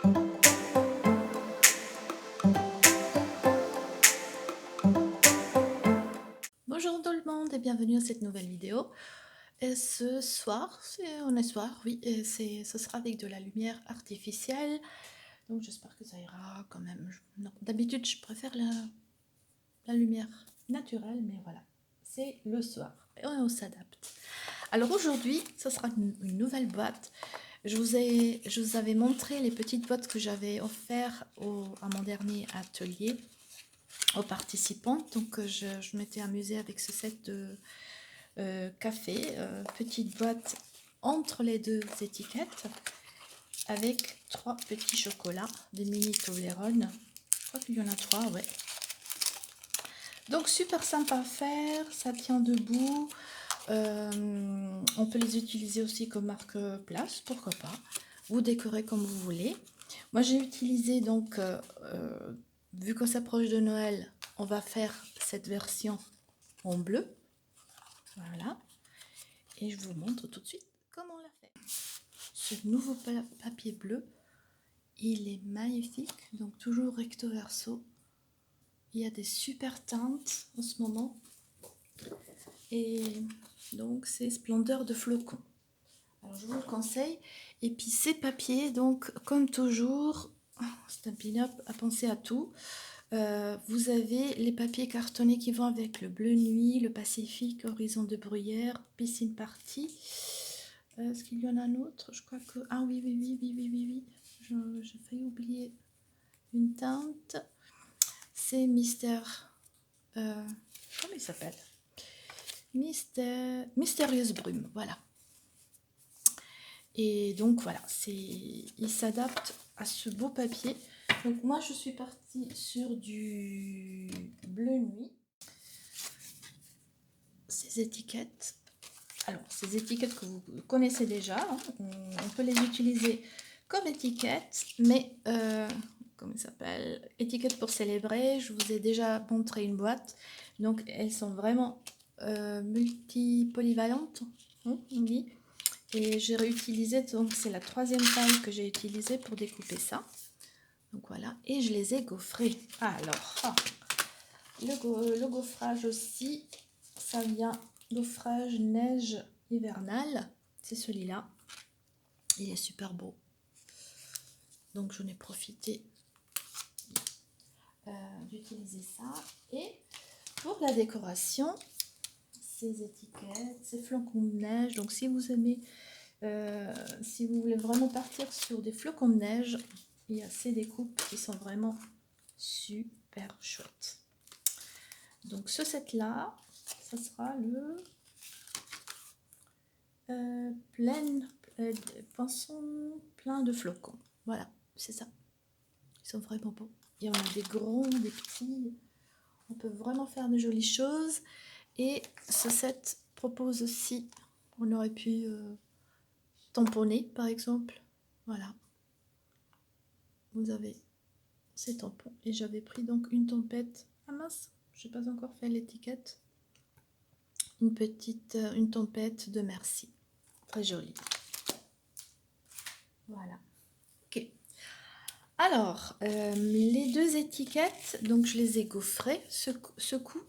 Bonjour tout le monde et bienvenue à cette nouvelle vidéo. Et ce soir, on est soir, oui, et ce sera avec de la lumière artificielle. Donc j'espère que ça ira quand même. Non, d'habitude je préfère la lumière naturelle, mais voilà, c'est le soir et on s'adapte. Alors aujourd'hui, ce sera une nouvelle boîte. Je vous avais montré les petites boîtes que j'avais offertes à mon dernier atelier aux participants. Donc je m'étais amusée avec ce set de café, petite boîte entre les deux étiquettes avec 3 petits chocolats, des mini Toblerone. Je crois qu'il y en a 3, ouais. Donc super sympa à faire, ça tient debout. On peut les utiliser aussi comme marque-place, pourquoi pas. Vous décorez comme vous voulez. Moi j'ai utilisé donc, vu qu'on s'approche de Noël, on va faire cette version en bleu. Voilà. Et je vous montre tout de suite comment on l'a fait. Ce nouveau papier bleu, il est magnifique. Donc toujours recto verso. Il y a des super teintes en ce moment. Et donc c'est splendeur de flocons. Alors je vous le conseille. Et puis ces papiers, donc comme toujours, Stampin' Up a pensé à tout. Vous avez les papiers cartonnés qui vont avec le bleu nuit, le Pacifique, horizon de bruyère, piscine party. Est-ce qu'il y en a un autre? Je crois que... Ah oui, oui, oui, oui, oui, oui, oui. J'ai failli oublier une teinte. C'est Mystère... comment il s'appelle? Mystérieuse brume, voilà. Et donc voilà, il s'adapte à ce beau papier. Donc moi je suis partie sur du bleu nuit. Ces étiquettes, alors ces étiquettes que vous connaissez déjà, hein, on peut les utiliser comme étiquettes, mais comment ça s'appelle, étiquettes pour célébrer. Je vous ai déjà montré une boîte, donc elles sont vraiment multi-polyvalentes, hein, on dit. Et j'ai réutilisé, donc c'est la 3e taille que j'ai utilisée pour découper ça. Donc voilà, et je les ai gaufrés. Alors, le gaufrage aussi, ça vient gaufrage neige hivernale. C'est celui-là. Il est super beau. Donc j'en ai profité d'utiliser ça. Et pour la décoration, ces étiquettes, ces flocons de neige. Donc si vous aimez, si vous voulez vraiment partir sur des flocons de neige, il y a ces découpes qui sont vraiment super chouettes. Donc ce set là, ça sera le poinçon plein de flocons. Voilà, c'est ça. Ils sont vraiment beaux. Il y en a des grands, des petits. On peut vraiment faire de jolies choses. Et ce set propose aussi, on aurait pu tamponner par exemple. Voilà. Vous avez ces tampons. Et j'avais pris donc une tempête. Ah mince, je n'ai pas encore fait l'étiquette. Une tempête de merci. Très jolie. Voilà. Ok. Alors, les 2 étiquettes, donc je les ai gaufrées ce coup.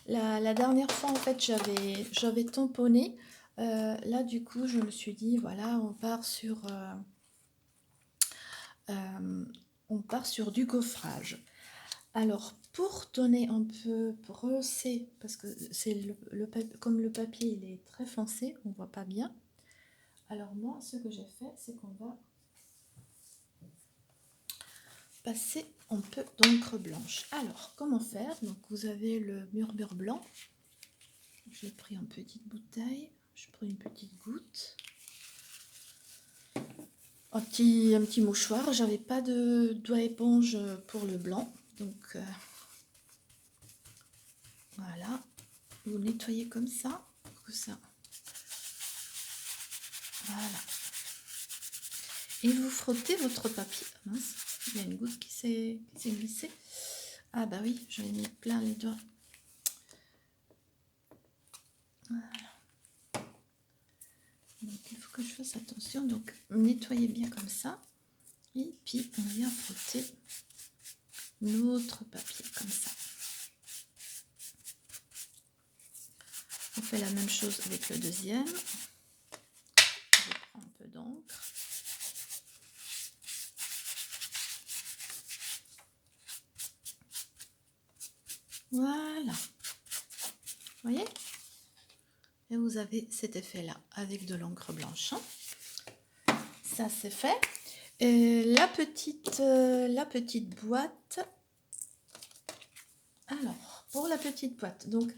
La dernière fois, en fait, j'avais tamponné. Là, du coup, je me suis dit, voilà, on part sur du gaufrage. Alors, pour donner un peu, pour rehausser, parce que c'est comme le papier, il est très foncé, on ne voit pas bien. Alors moi, ce que j'ai fait, c'est qu'on va passer un peu d'encre blanche. Alors, comment faire? Donc, vous avez le murmure blanc. J'ai pris une petite bouteille. Je prends une petite goutte. Un petit mouchoir. J'avais pas de doigt éponge pour le blanc. Donc, voilà. Vous nettoyez comme ça. Pour que ça... Voilà. Et vous frottez votre papier. Mince, il y a une goutte qui s'est glissée. Ah bah oui, j'en ai mis plein les doigts. Voilà. Donc il faut que je fasse attention. Donc nettoyez bien comme ça. Et puis on vient frotter notre papier comme ça. On fait la même chose avec le deuxième. Je prends un peu d'encre. Voilà. Vous voyez? Et vous avez cet effet-là avec de l'encre blanche. Ça c'est fait. Et la petite boîte. Alors, pour la petite boîte, donc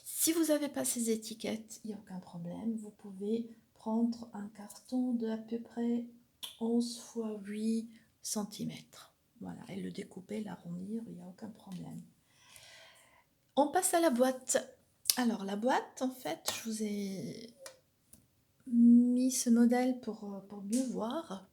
si vous n'avez pas ces étiquettes, il n'y a aucun problème. Vous pouvez prendre un carton de à peu près 11 x 8 cm. Voilà, et le découper, l'arrondir, il n'y a aucun problème. On passe à la boîte. Alors la boîte, en fait, je vous ai mis ce modèle pour mieux voir.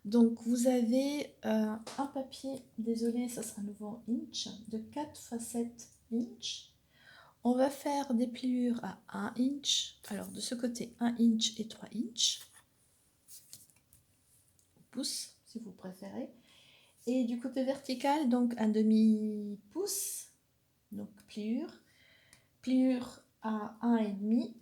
Donc vous avez un papier, désolé, ça sera nouveau inch, de 4 x 7 inch. On va faire des pliures à 1 inch. Alors de ce côté, 1 inch et 3 inch. Pouce, si vous préférez. Et du côté vertical, donc un demi-pouce. Donc pliure. Pliure à 1,5,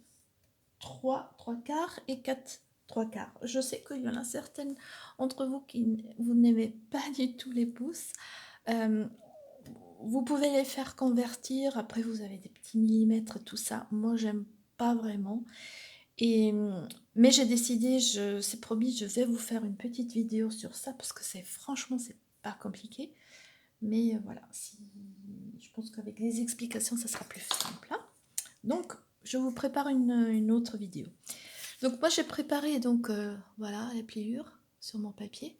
3 quarts et 4 3 quarts. Je sais qu'il y en a certaines entre vous qui vous n'aimez pas du tout les pouces. Vous pouvez les faire convertir. Après, vous avez des petits millimètres, tout ça. Moi, j'aime pas vraiment. Mais j'ai décidé, c'est promis, je vais vous faire une petite vidéo sur ça parce que franchement, c'est pas compliqué. Mais voilà, je pense qu'avec les explications, ça sera plus simple. Hein. Donc, je vous prépare une autre vidéo. Donc, moi, j'ai préparé voilà, les pliures sur mon papier.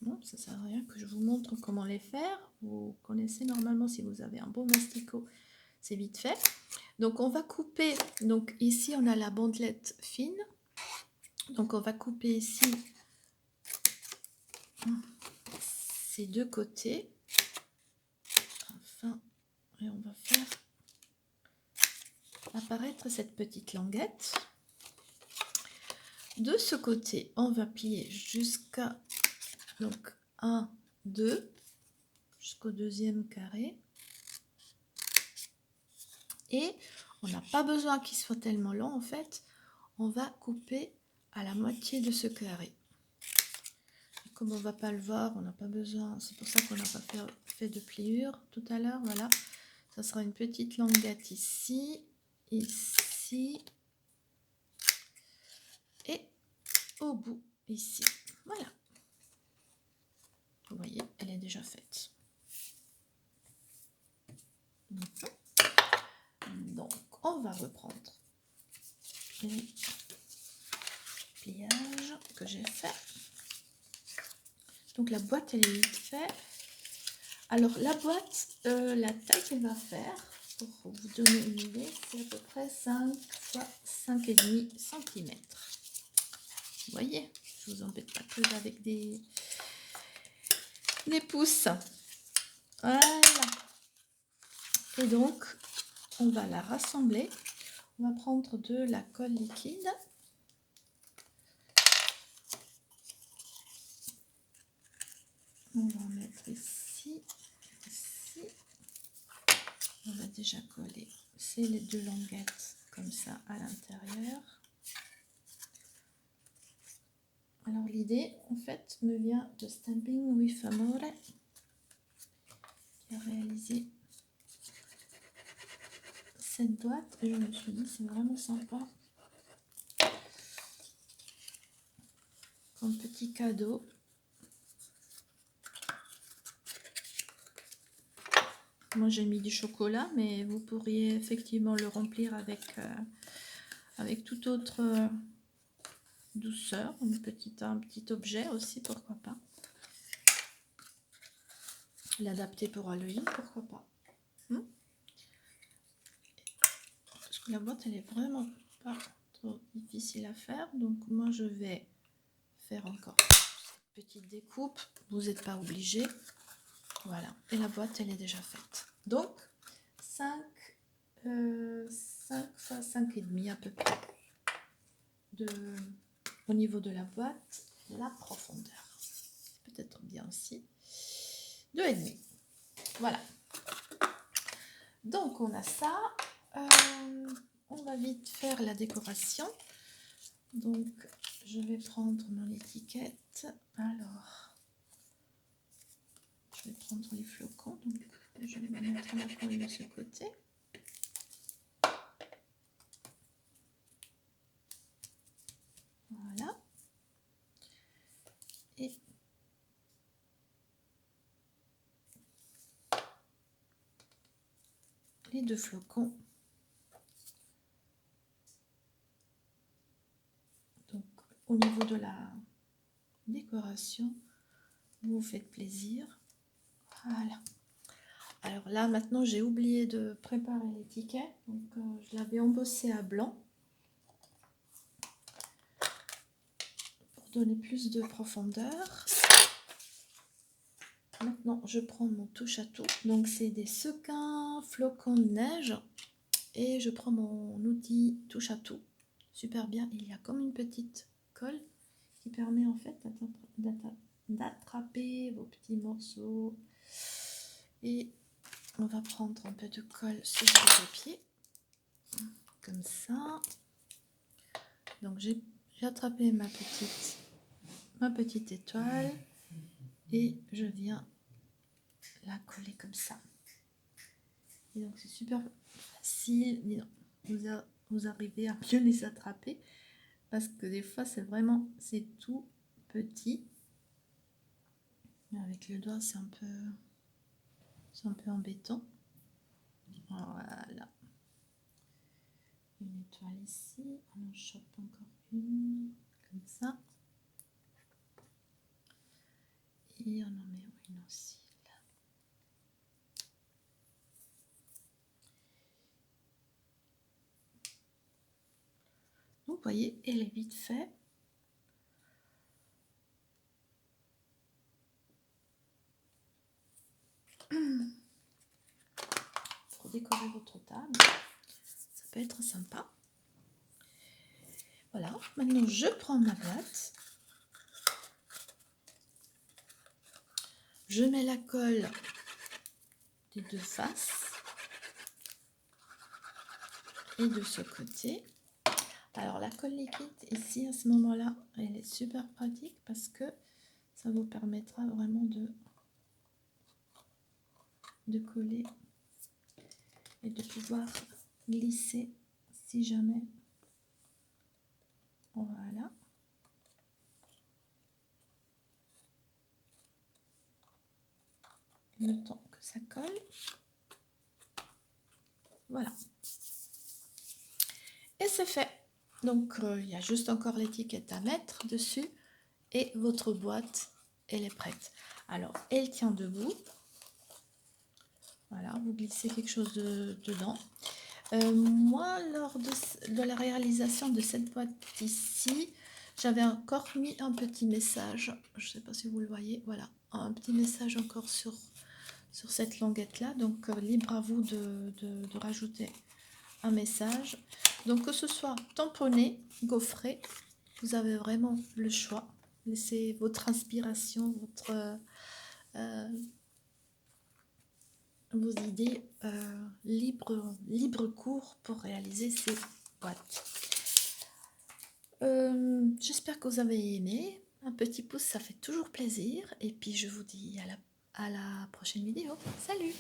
Bon, ça sert à rien que je vous montre comment les faire. Vous connaissez normalement si vous avez un bon masticot, c'est vite fait. Donc, on va couper. Donc, ici, on a la bandelette fine. Donc, on va couper ici ces deux côtés. Enfin, et on va faire apparaître cette petite languette. De ce côté, on va plier jusqu'à donc 1, 2, jusqu'au deuxième carré. Et on n'a pas besoin qu'il soit tellement long en fait. On va couper à la moitié de ce carré. Et comme on ne va pas le voir, on n'a pas besoin. C'est pour ça qu'on n'a pas fait de pliure tout à l'heure. Voilà, ça sera une petite languette ici, ici et au bout ici. Voilà. Vous voyez, elle est déjà faite. Donc, on va reprendre les pliages que j'ai fait. Donc, la boîte, elle est vite faite. Alors, la boîte, la taille qu'elle va faire, pour vous donner une idée, c'est à peu près 5 x 5,5 cm. Vous voyez, je ne vous embête pas plus avec des pouces. Voilà. Et donc, on va la rassembler. On va prendre de la colle liquide. On va en mettre ici, ici. On va déjà coller les deux languettes comme ça à l'intérieur. Alors l'idée, en fait, me vient de Stamping with Amore, qui a réalisé cette boîte. Et je me suis dit, c'est vraiment sympa. Comme petit cadeau. Moi, j'ai mis du chocolat, mais vous pourriez effectivement le remplir avec toute autre douceur. Un petit objet aussi, pourquoi pas. L'adapter pour Halloween, pourquoi pas. Parce que la boîte, elle est vraiment pas trop difficile à faire. Donc, moi, je vais faire encore cette petite découpe. Vous n'êtes pas obligé. Voilà. Et la boîte, elle est déjà faite. Donc, 5 x 5,5 à peu près au niveau de la boîte, la profondeur. Peut-être bien aussi. 2,5. Voilà. Donc on a ça. On va vite faire la décoration. Donc je vais prendre mon étiquette. Alors, je vais prendre les flocons. Donc je vais mettre la colle de ce côté. Voilà. Et les 2 flocons. Donc au niveau de la décoration, vous vous faites plaisir. Voilà. Alors là maintenant j'ai oublié de préparer l'étiquette, donc je l'avais embossé à blanc pour donner plus de profondeur. Maintenant je prends mon touche à tout, donc c'est des sequins flocons de neige, et je prends mon outil touche à tout. Super bien, il y a comme une petite colle qui permet en fait d'attraper vos petits morceaux. Et on va prendre un peu de colle sur le papier, comme ça. Donc j'ai attrapé ma petite étoile et je viens la coller comme ça. Et donc c'est super facile. Vous arrivez à bien les attraper parce que des fois c'est tout petit. Mais avec le doigt c'est un peu embêtant. Voilà. Une étoile ici, on en chope encore une, comme ça. Et on en met une aussi là. Donc vous voyez, elle est vite faite. Pour décorer votre table, ça peut être sympa. Voilà, maintenant je prends ma boîte. Je mets la colle des 2 faces et de ce côté. Alors la colle liquide ici à ce moment-là, elle est super pratique parce que ça vous permettra vraiment de coller et de pouvoir glisser si jamais. Voilà. Le temps que ça colle. Voilà. Et c'est fait. Donc il y a juste encore l'étiquette à mettre dessus et votre boîte, elle est prête. Alors elle tient debout. Voilà, vous glissez quelque chose dedans. Moi, lors de la réalisation de cette boîte ici, j'avais encore mis un petit message. Je ne sais pas si vous le voyez. Voilà, un petit message encore sur cette languette là. Donc libre à vous de rajouter un message. Donc que ce soit tamponné, gaufré, vous avez vraiment le choix. Laissez votre inspiration, vos idées libre cours pour réaliser ces boîtes. J'espère que vous avez aimé. Un petit pouce, ça fait toujours plaisir. Et puis je vous dis à la prochaine vidéo. Salut!